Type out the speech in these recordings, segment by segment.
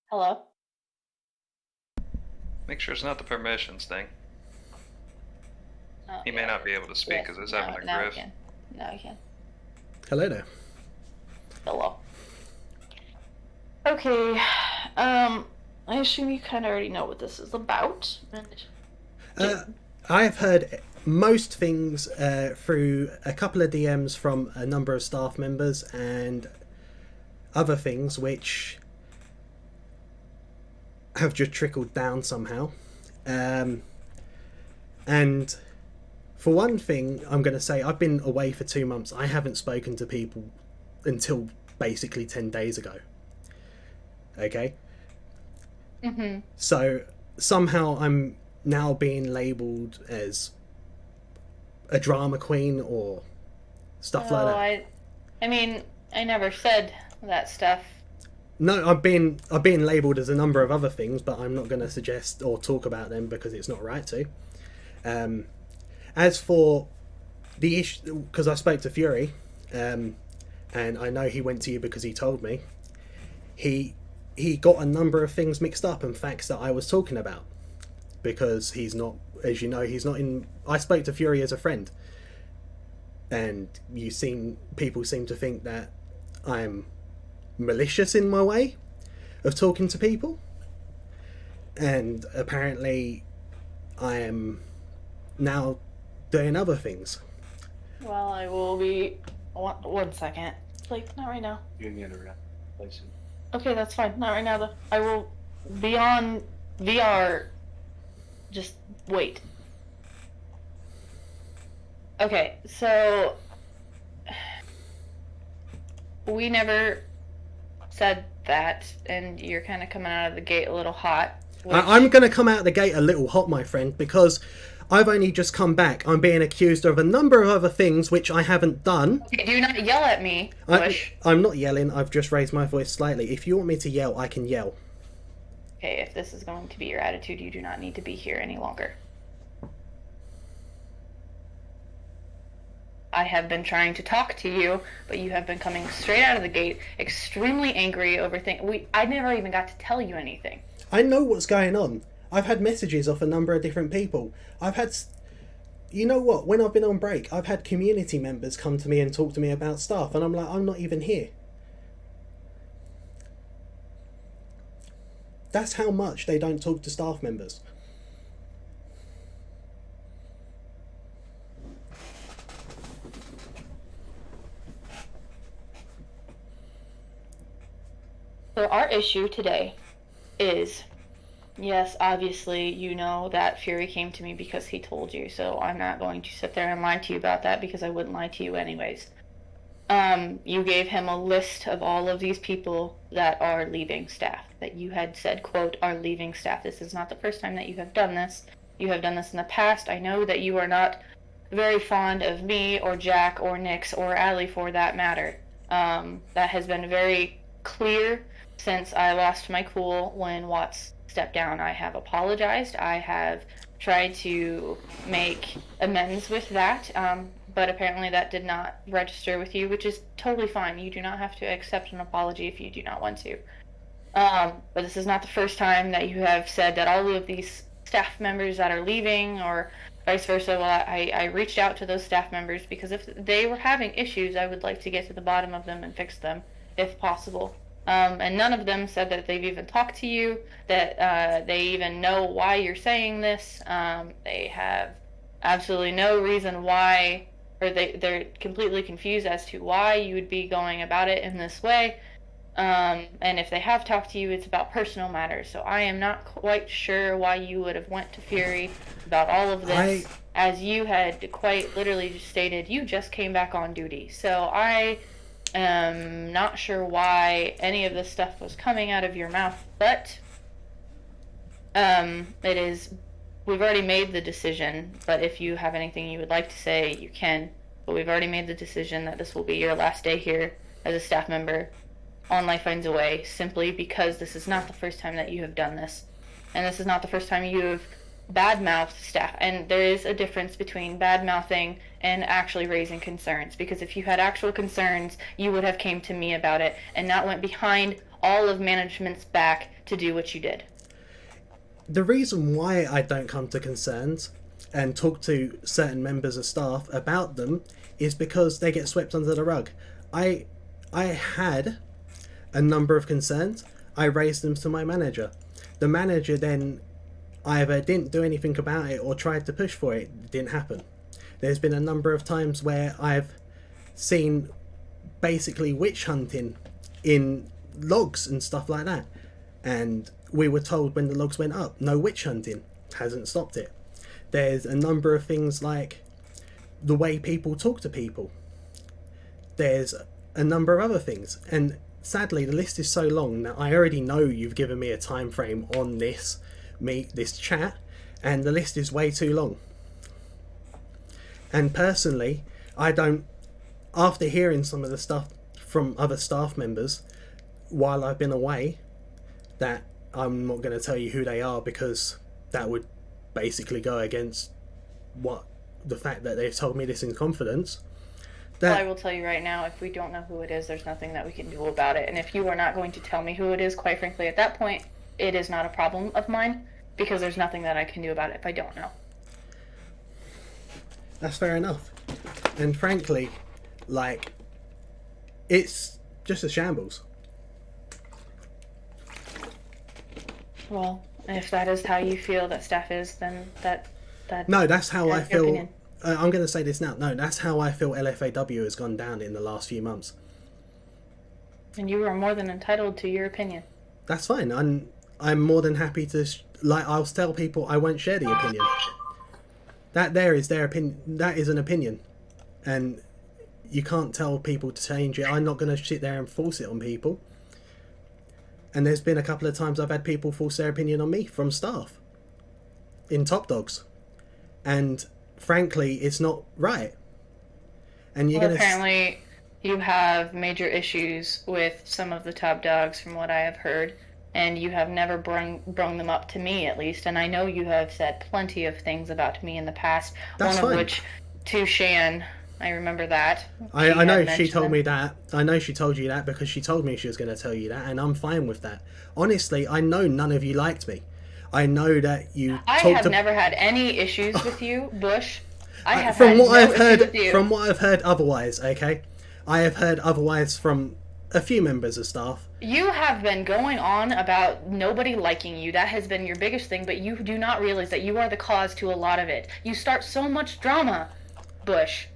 Hello? Make sure it's not the permissions thing. Oh, He may yeah. not be able to speak because it's having a Now we griff. can. Now we can. Hello there. Hello. Okay. I assume you kind of already know what this is about. I've heard most things through a couple of DMs from a number of staff members and other things which have just trickled down somehow. And for one thing, I'm going to say I've been away for 2 months. I haven't spoken to people until basically 10 days ago. Okay? Mm-hmm. So somehow I'm now being labelled as a drama queen or stuff like that. I mean, I never said that stuff. No, I've been labelled as a number of other things, but I'm not going to suggest or talk about them because it's not right to. As for the issue, because I spoke to Fury, and I know he went to you because he told me, he got a number of things mixed up and facts that I was talking about, because he's not, as you know, he's not in. I spoke to Fury as a friend, and people seem to think that I'm malicious in my way of talking to people, and apparently I am now doing other things. Well, I will be. One second. Like, not right now. You can get around. Okay, that's fine. Not right now, though. I will be on VR. Just wait. Okay, so. We never said that, and you're kind of coming out of the gate a little hot. I'm going to come out the gate a little hot, my friend, because I've only just come back. I'm being accused of a number of other things which I haven't done. Okay, do not yell at me, Bush. I'm not yelling. I've just raised my voice slightly. If you want me to yell, I can yell. Okay, if this is going to be your attitude, you do not need to be here any longer. I have been trying to talk to you, but you have been coming straight out of the gate, extremely angry over things. I never even got to tell you anything. I know what's going on. I've had messages off a number of different people. You know what? When I've been on break, I've had community members come to me and talk to me about stuff, and I'm like, I'm not even here. That's how much they don't talk to staff members. So our issue today is, yes, obviously you know that Fury came to me because he told you, so I'm not going to sit there and lie to you about that because I wouldn't lie to you anyways. You gave him a list of all of these people that are leaving staff, that you had said, quote, are leaving staff. This is not the first time that you have done this. You have done this in the past. I know that you are not very fond of me or Jack or Nix or Allie for that matter. That has been very clear since I lost my cool when Watts stepped down. I have apologized. I have tried to make amends with that, but apparently that did not register with you, which is totally fine. You do not have to accept an apology if you do not want to. But this is not the first time that you have said that all of these staff members that are leaving or vice versa. Well, I reached out to those staff members because if they were having issues, I would like to get to the bottom of them and fix them if possible. And none of them said that they've even talked to you, that they even know why you're saying this. They have absolutely no reason why, or they're completely confused as to why you would be going about it in this way. And if they have talked to you, it's about personal matters. So I am not quite sure why you would have went to Fury about all of this, as you had quite literally just stated you just came back on duty. So I not sure why any of this stuff was coming out of your mouth, but it is. We've already made the decision, but if you have anything you would like to say, you can. But we've already made the decision that this will be your last day here as a staff member on Life Finds a Way, simply because this is not the first time that you have done this. And this is not the first time you have bad-mouthed staff. And there is a difference between bad-mouthing and actually raising concerns. Because if you had actual concerns, you would have came to me about it and not went behind all of management's back to do what you did. The reason why I don't come to concerns and talk to certain members of staff about them is because they get swept under the rug. I had a number of concerns. I raised them to my manager. The manager then either didn't do anything about it or tried to push for it. It didn't happen. There's been a number of times where I've seen basically witch hunting in logs and stuff like that. And we were told when the logs went up, no witch hunting, hasn't stopped it. There's a number of things like the way people talk to people. There's a number of other things. And sadly, the list is so long that I already know you've given me a time frame on this chat, and the list is way too long. And personally, I don't, after hearing some of the stuff from other staff members while I've been away, that I'm not going to tell you who they are because that would basically go against the fact that they've told me this in confidence. Well, I will tell you right now, if we don't know who it is, there's nothing that we can do about it. And if you are not going to tell me who it is, quite frankly, at that point, it is not a problem of mine, because there's nothing that I can do about it if I don't know. That's fair enough. And frankly, like, it's just a shambles. Well, if that is how you feel that staff is, then that No, that's how I that's your feel. opinion. I'm going to say this now. No, that's how I feel LFAW has gone down in the last few months. And you are more than entitled to your opinion. That's fine. I'm more than happy to I'll tell people I won't share the opinion. That there is their opinion. That is an opinion, and you can't tell people to change it. I'm not going to sit there and force it on people. And there's been a couple of times I've had people force their opinion on me from staff in Top Dogs, and frankly, it's not right. And you're apparently you have major issues with some of the top dogs, from what I have heard, and you have never brung them up to me, at least. And I know you have said plenty of things about me in the past. That's one of fine. Which, to Shan, I remember that. I know she told me that. I know she told you that because she told me she was going to tell you that, and I'm fine with that. Honestly, I know none of you liked me. I know that you. I have never had any issues with you, Bush. I have from what had I've no heard, issues with you. from what I've heard otherwise. Okay, I have heard otherwise from a few members of staff. You have been going on about nobody liking you. That has been your biggest thing, but you do not realize that you are the cause to a lot of it. You start so much drama, Bush.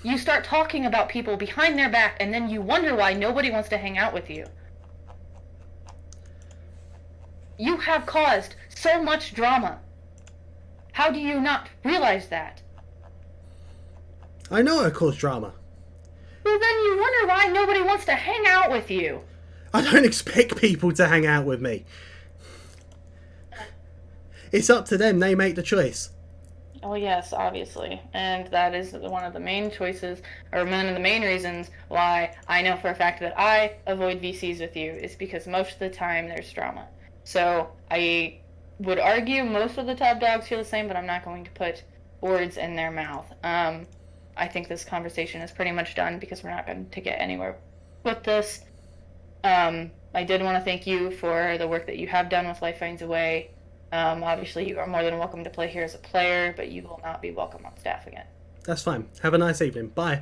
You start talking about people behind their back, and then you wonder why nobody wants to hang out with you. You have caused so much drama. How do you not realize that? I know I caused drama. Well, then you wonder why nobody wants to hang out with you. I don't expect people to hang out with me. It's up to them. They make the choice. Oh yes, obviously. And that is one of the main choices, or one of the main reasons why I know for a fact that I avoid VCs with you, is because most of the time there's drama. So I would argue most of the top dogs feel the same, but I'm not going to put words in their mouth. I think this conversation is pretty much done because we're not going to get anywhere with this. I did want to thank you for the work that you have done with Life Finds a Way. Obviously, you are more than welcome to play here as a player, but you will not be welcome on staff again. That's fine. Have a nice evening. Bye.